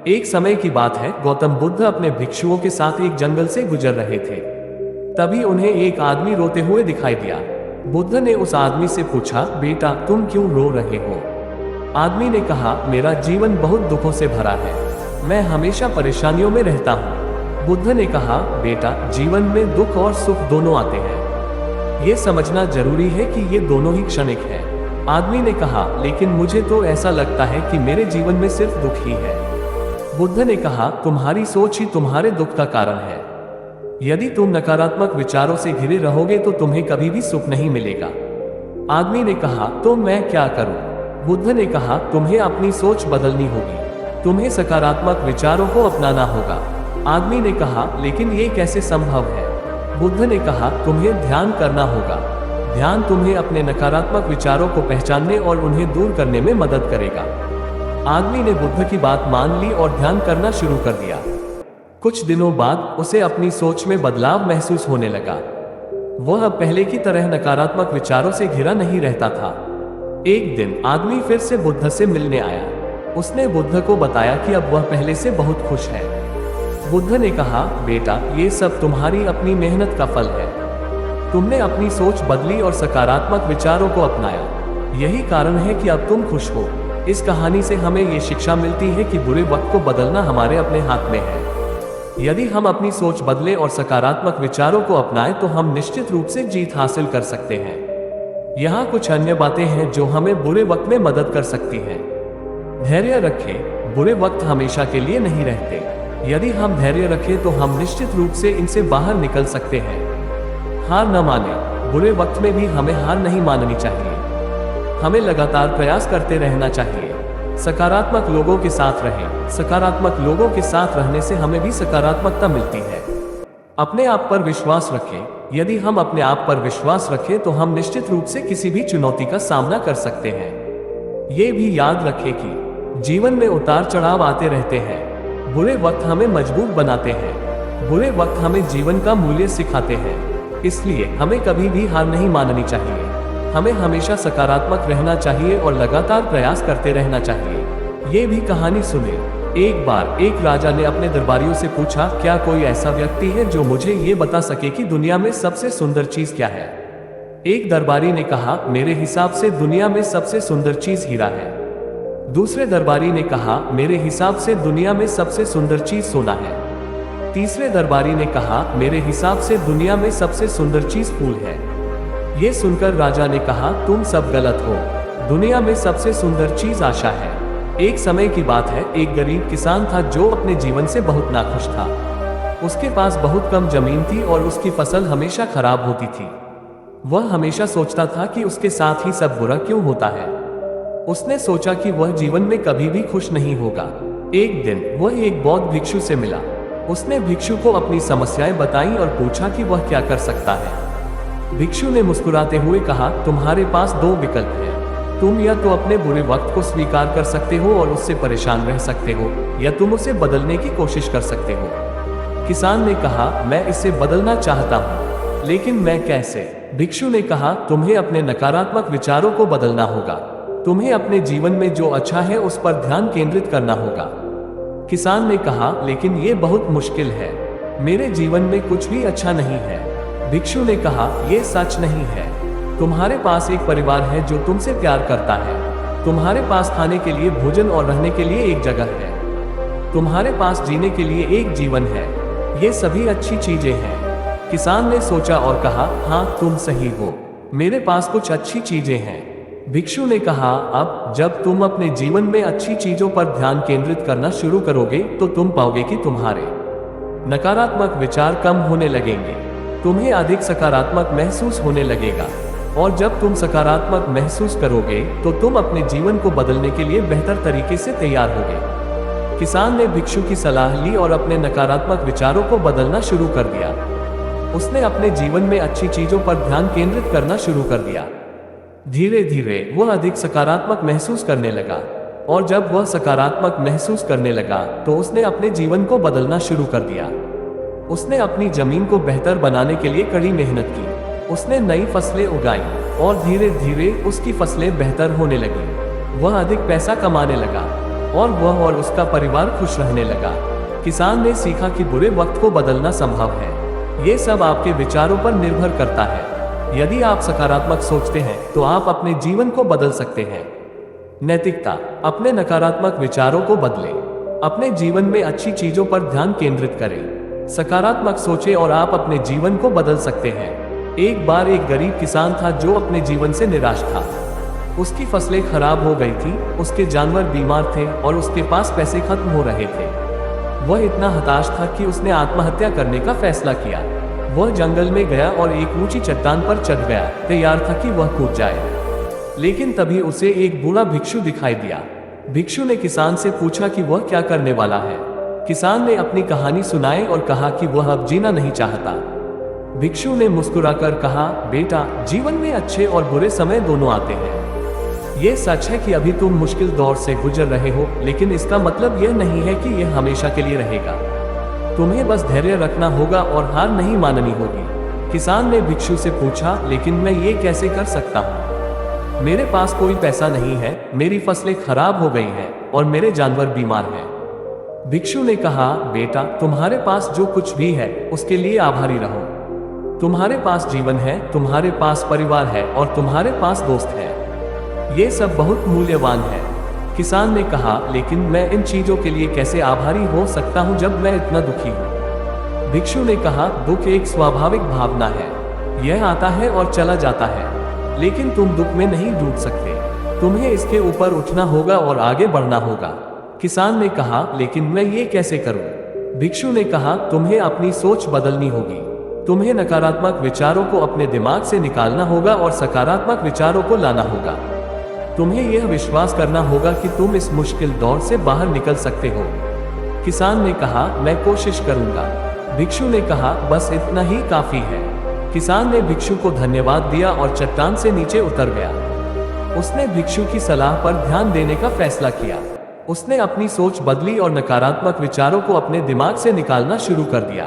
एक समय की बात है, गौतम बुद्ध अपने भिक्षुओं के साथ एक जंगल से गुजर रहे थे। तभी उन्हें एक आदमी रोते हुए दिखाई दिया। बुद्ध ने उस आदमी से पूछा, बेटा तुम क्यों रो रहे हो? आदमी ने कहा, मेरा जीवन बहुत दुखों से भरा है, मैं हमेशा परेशानियों में रहता हूँ। बुद्ध ने कहा, बेटा जीवन में दुख और सुख दोनों आते हैं, ये समझना जरूरी है कि ये दोनों ही क्षणिक है। आदमी ने कहा, लेकिन मुझे तो ऐसा लगता है कि मेरे जीवन में सिर्फ दुख ही है। बुद्ध ने कहा, तुम्हारी सोच ही तुम्हारे दुख का कारण है। यदि तुम नकारात्मक विचारों से घिरे रहोगे तो तुम्हें कभी भी सुख नहीं मिलेगा। आदमी ने कहा, तो मैं क्या करूं? बुद्ध ने कहा, तुम्हें अपनी सोच बदलनी होगी, तुम्हें सकारात्मक विचारों को अपनाना होगा। आदमी ने कहा, लेकिन ये कैसे संभव है? बुद्ध ने कहा, तुम्हें ध्यान करना होगा। ध्यान तुम्हें अपने नकारात्मक विचारों को पहचानने और उन्हें दूर करने में मदद करेगा। आदमी ने बुद्ध की बात मान ली और ध्यान करना शुरू कर दिया। कुछ दिनों बाद उसे अपनी सोच में बदलाव महसूस होने लगा। वह अब पहले की तरह नकारात्मक विचारों से घिरा नहीं रहता था। एक दिन आदमी फिर से बुद्ध से मिलने आया। उसने बुद्ध को बताया कि अब वह पहले से बहुत खुश है। बुद्ध ने कहा, बेटा ये सब तुम्हारी अपनी मेहनत का फल है। तुमने अपनी सोच बदली और सकारात्मक विचारों को अपनाया, यही कारण है कि अब तुम खुश हो। इस कहानी से हमें ये शिक्षा मिलती है कि बुरे वक्त को बदलना हमारे अपने हाथ में है। यदि हम अपनी सोच बदलें और सकारात्मक विचारों को अपनाएं तो हम निश्चित रूप से जीत हासिल कर सकते हैं। यहाँ कुछ अन्य बातें हैं जो हमें बुरे वक्त में मदद कर सकती हैं। धैर्य रखें, बुरे वक्त हमेशा के लिए नहीं रहते। यदि हम धैर्य रखें तो हम निश्चित रूप से इनसे बाहर निकल सकते हैं। हार न माने, बुरे वक्त में भी हमें हार नहीं माननी चाहिए। हमें लगातार प्रयास करते रहना चाहिए। सकारात्मक लोगों के साथ रहें। सकारात्मक लोगों के साथ रहने से हमें भी सकारात्मकता मिलती है। अपने आप पर विश्वास रखें। यदि हम अपने आप पर विश्वास रखें तो हम निश्चित रूप से किसी भी चुनौती का सामना कर सकते हैं। ये भी याद रखें कि जीवन में उतार चढ़ाव आते रहते हैं। बुरे वक्त हमें मजबूत बनाते हैं। बुरे वक्त हमें जीवन का मूल्य सिखाते हैं। इसलिए हमें कभी भी हार नहीं माननी चाहिए। हमें हमेशा सकारात्मक रहना चाहिए और लगातार प्रयास करते रहना चाहिए। ये भी कहानी सुने। एक बार एक राजा ने अपने दरबारियों से पूछा, क्या कोई ऐसा व्यक्ति है जो मुझे ये बता सके कि दुनिया में सबसे सुंदर चीज क्या है? एक दरबारी ने कहा, मेरे हिसाब से दुनिया में सबसे सुंदर चीज हीरा है। दूसरे दरबारी ने कहा, मेरे हिसाब से दुनिया में सबसे सुंदर चीज सोना है। तीसरे दरबारी ने कहा, मेरे हिसाब से दुनिया में सबसे सुंदर चीज फूल है। ये सुनकर राजा ने कहा, तुम सब गलत हो। दुनिया में सबसे सुंदर चीज आशा है। एक समय की बात है, एक गरीब किसान था जो अपने जीवन से बहुत नाखुश था। उसके पास बहुत कम जमीन थी और उसकी फसल हमेशा खराब होती थी। वह हमेशा सोचता था कि उसके साथ ही सब बुरा क्यों होता है। उसने सोचा कि वह जीवन में कभी भी खुश नहीं होगा। एक दिन वह एक बौद्ध भिक्षु से मिला। उसने भिक्षु को अपनी समस्याएं बताई और पूछा कि वह क्या कर सकता है। भिक्षु ने मुस्कुराते हुए कहा, तुम्हारे पास दो विकल्प हैं। तुम या तो अपने बुरे वक्त को स्वीकार कर सकते हो और उससे परेशान रह सकते हो, या तुम उसे बदलने की कोशिश कर सकते हो। किसान ने कहा, मैं इसे बदलना चाहता हूँ, लेकिन मैं कैसे? भिक्षु ने कहा, तुम्हें अपने नकारात्मक विचारों को बदलना होगा। तुम्हें अपने जीवन में जो अच्छा है उस पर ध्यान केंद्रित करना होगा। किसान ने कहा, लेकिन ये बहुत मुश्किल है। मेरे जीवन में कुछ भी अच्छा नहीं है। भिक्षु ने कहा, यह सच नहीं है। तुम्हारे पास एक परिवार है जो तुमसे प्यार करता है। तुम्हारे पास खाने के लिए भोजन और रहने के लिए एक जगह है। तुम्हारे पास जीने के लिए एक जीवन है। ये सभी अच्छी चीजें हैं। किसान ने सोचा और कहा, हाँ तुम सही हो, मेरे पास कुछ अच्छी चीजें हैं। भिक्षु ने कहा, अब जब तुम अपने जीवन में अच्छी चीजों पर ध्यान केंद्रित करना शुरू करोगे तो तुम पाओगे कि तुम्हारे नकारात्मक विचार कम होने लगेंगे। तुम्हें अधिक सकारात्मक महसूस होने लगेगा, और जब तुम सकारात्मक महसूस करोगे तो तुम अपने जीवन को बदलने के लिए बेहतर तरीके से तैयार होगे। किसान ने भिक्षु की सलाह ली और अपने नकारात्मक विचारों को बदलना शुरू कर दिया। उसने अपने जीवन में अच्छी चीजों पर ध्यान केंद्रित करना शुरू कर दिया। धीरे धीरे वह अधिक सकारात्मक महसूस करने लगा, और जब वह सकारात्मक महसूस करने लगा तो उसने अपने जीवन को बदलना शुरू कर दिया। उसने अपनी जमीन को बेहतर बनाने के लिए कड़ी मेहनत की। उसने नई फसलें उगाई और धीरे धीरे उसकी फसलें बेहतर होने लगी। वह अधिक पैसा कमाने लगा और वह और उसका परिवार खुश रहने लगा। किसान ने सीखा कि बुरे वक्त को बदलना संभव है। ये सब आपके विचारों पर निर्भर करता है। यदि आप सकारात्मक सोचते हैं तो आप अपने जीवन को बदल सकते हैं। नैतिकता, अपने नकारात्मक विचारों को बदलें। अपने जीवन में अच्छी चीजों पर ध्यान केंद्रित करें। सकारात्मक सोचें और आप अपने जीवन को बदल सकते हैं। एक बार एक गरीब किसान था जो अपने जीवन से निराश था। उसकी फसलें खराब हो गई थी, उसके जानवर बीमार थे और उसके पास पैसे खत्म हो रहे थे। वह इतना हताश था कि उसने आत्महत्या करने का फैसला किया। वह जंगल में गया और एक ऊंची चट्टान पर चढ़ गया, तैयार था कि वह कूद जाए। लेकिन तभी उसे एक बूढ़ा भिक्षु दिखाई दिया। भिक्षु ने किसान से पूछा कि वह क्या करने वाला है। किसान ने अपनी कहानी सुनाई और कहा कि वह अब जीना नहीं चाहता। भिक्षु ने मुस्कुराकर कहा, बेटा, जीवन में अच्छे और बुरे समय दोनों आते हैं। ये सच है कि अभी तुम मुश्किल दौर से गुजर रहे हो, लेकिन इसका मतलब यह नहीं है कि यह हमेशा के लिए रहेगा। तुम्हें बस धैर्य रखना होगा और हार नहीं माननी होगी। किसान ने भिक्षु से पूछा, लेकिन मैं ये कैसे कर सकता हूँ? मेरे पास कोई पैसा नहीं है, मेरी फसलें खराब हो गई हैं और मेरे जानवर बीमार हैं। भिक्षु ने कहा, बेटा, तुम्हारे पास जो कुछ भी है उसके लिए आभारी रहो। तुम्हारे पास जीवन है, तुम्हारे पास परिवार है और तुम्हारे पास दोस्त है। ये सब बहुत मूल्यवान है। किसान ने कहा, लेकिन मैं इन चीजों के लिए कैसे आभारी हो सकता हूँ जब मैं इतना दुखी हूँ? भिक्षु ने कहा, दुख एक स्वाभाविक भावना है। यह आता है और चला जाता है, लेकिन तुम दुख में नहीं डूब सकते। तुम्हें इसके ऊपर उठना होगा और आगे बढ़ना होगा। किसान ने कहा, लेकिन मैं ये कैसे करूं? भिक्षु ने कहा, तुम्हें अपनी सोच बदलनी होगी। तुम्हें नकारात्मक विचारों को अपने दिमाग से निकालना होगा और सकारात्मक विचारों को लाना होगा। तुम्हें यह विश्वास करना होगा कि तुम इस मुश्किल दौर से बाहर निकल सकते हो। किसान ने कहा, मैं कोशिश करूंगा। भिक्षु ने कहा, बस इतना ही काफी है। किसान ने भिक्षु को धन्यवाद दिया और चट्टान से नीचे उतर गया। उसने भिक्षु की सलाह पर ध्यान देने का फैसला किया। उसने अपनी सोच बदली और नकारात्मक विचारों को अपने दिमाग से निकालना शुरू कर दिया।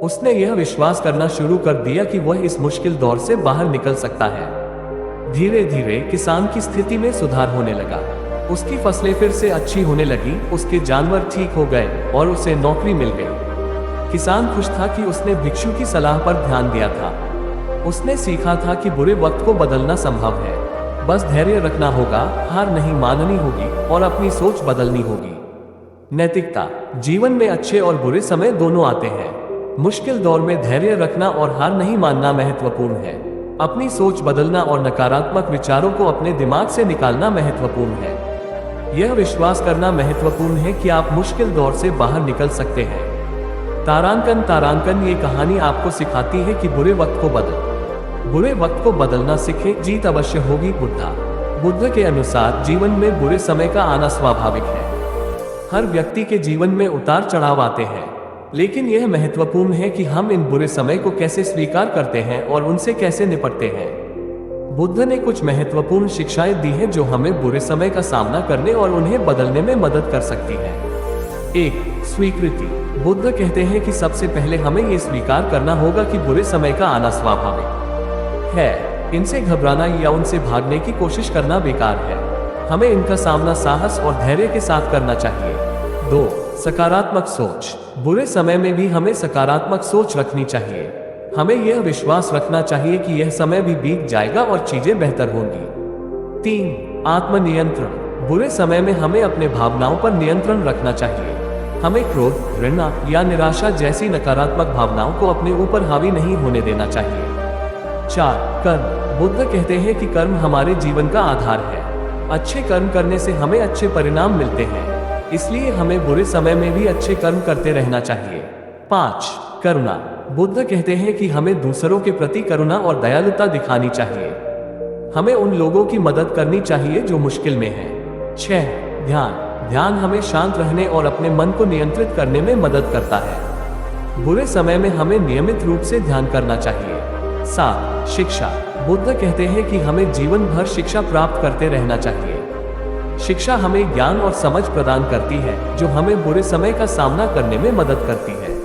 उसने यह विश्वास करना शुरू कर दिया कि वह इस मुश्किल दौर से बाहर निकल सकता है। धीरे धीरे किसान की स्थिति में सुधार होने लगा। उसकी फसलें फिर से अच्छी होने लगी, उसके जानवर ठीक हो गए और उसे नौकरी मिल गई। किसान खुश था कि उसने भिक्षु की सलाह पर ध्यान दिया था। उसने सीखा था कि बुरे वक्त को बदलना संभव है। बस धैर्य रखना होगा, हार नहीं माननी होगी और अपनी सोच बदलनी होगी। नैतिकता, जीवन में अच्छे और बुरे समय दोनों आते हैं। मुश्किल दौर में धैर्य रखना और हार नहीं मानना महत्वपूर्ण है। अपनी सोच बदलना और नकारात्मक विचारों को अपने दिमाग से निकालना महत्वपूर्ण है। यह विश्वास करना महत्वपूर्ण है कि आप मुश्किल दौर से बाहर निकल सकते हैं। तारांकन ये कहानी आपको सिखाती है कि बुरे वक्त को बदलना सीखें, जीत अवश्य होगी। बुद्ध के अनुसार जीवन में बुरे समय का आना स्वाभाविक है। हर व्यक्ति के जीवन में उतार चढ़ाव आते हैं, लेकिन यह महत्वपूर्ण है कि हम इन बुरे समय को कैसे स्वीकार करते हैं और उनसे कैसे निपटते हैं। बुद्ध ने कुछ महत्वपूर्ण शिक्षाएं दी हैं जो हमें बुरे समय का सामना करने और उन्हें बदलने में मदद कर सकती हैं। 1. स्वीकृति। बुद्ध कहते हैं कि सबसे पहले हमें यह स्वीकार करना होगा कि बुरे समय का आना स्वाभाविक है। इनसे घबराना या उनसे भागने की कोशिश करना बेकार है। हमें इनका सामना साहस और धैर्य के साथ करना चाहिए। 2. सकारात्मक सोच। बुरे समय में भी हमें सकारात्मक सोच रखनी चाहिए। हमें यह विश्वास रखना चाहिए कि यह समय भी बीत जाएगा और चीजें बेहतर होंगी। 3. आत्मनियंत्रण। बुरे समय में हमें अपने भावनाओं पर नियंत्रण रखना चाहिए। हमें क्रोध, घृणा या निराशा जैसी नकारात्मक भावनाओं को अपने ऊपर हावी नहीं होने देना चाहिए। 4. कर्म। बुद्ध कहते हैं कि कर्म हमारे जीवन का आधार है। अच्छे कर्म करने से हमें अच्छे परिणाम मिलते हैं, इसलिए हमें बुरे समय में भी अच्छे कर्म करते रहना चाहिए। 5. करुणा। बुद्ध कहते हैं कि हमें दूसरों के प्रति करुणा और दयालुता दिखानी चाहिए। हमें उन लोगों की मदद करनी चाहिए जो मुश्किल में हैं। 6. ध्यान हमें शांत रहने और अपने मन को नियंत्रित करने में मदद करता है। बुरे समय में हमें नियमित रूप से ध्यान करना चाहिए। 7. शिक्षा। बुद्ध कहते हैं कि हमें जीवन भर शिक्षा प्राप्त करते रहना चाहिए। शिक्षा हमें ज्ञान और समझ प्रदान करती है जो हमें बुरे समय का सामना करने में मदद करती है।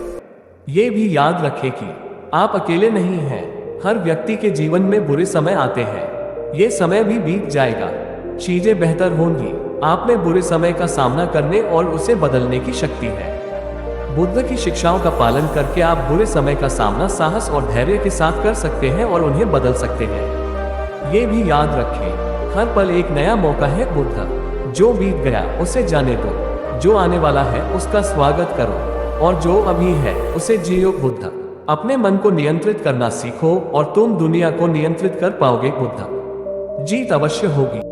ये भी याद रखें कि आप अकेले नहीं हैं। हर व्यक्ति के जीवन में बुरे समय आते हैं। ये समय भी बीत जाएगा, चीजें बेहतर होंगी। आप में बुरे समय का सामना करने और उसे बदलने की शक्ति है। बुद्ध की शिक्षाओं का पालन करके आप बुरे समय का सामना साहस और धैर्य के साथ कर सकते हैं और उन्हें बदल सकते हैं। ये भी याद रखें, हर पल एक नया मौका है। बुद्ध, जो बीत गया उसे जाने दो, जो आने वाला है उसका स्वागत करो और जो अभी है उसे जियो। बुद्ध, अपने मन को नियंत्रित करना सीखो और तुम दुनिया को नियंत्रित कर पाओगे। बुद्ध, जीत अवश्य होगी।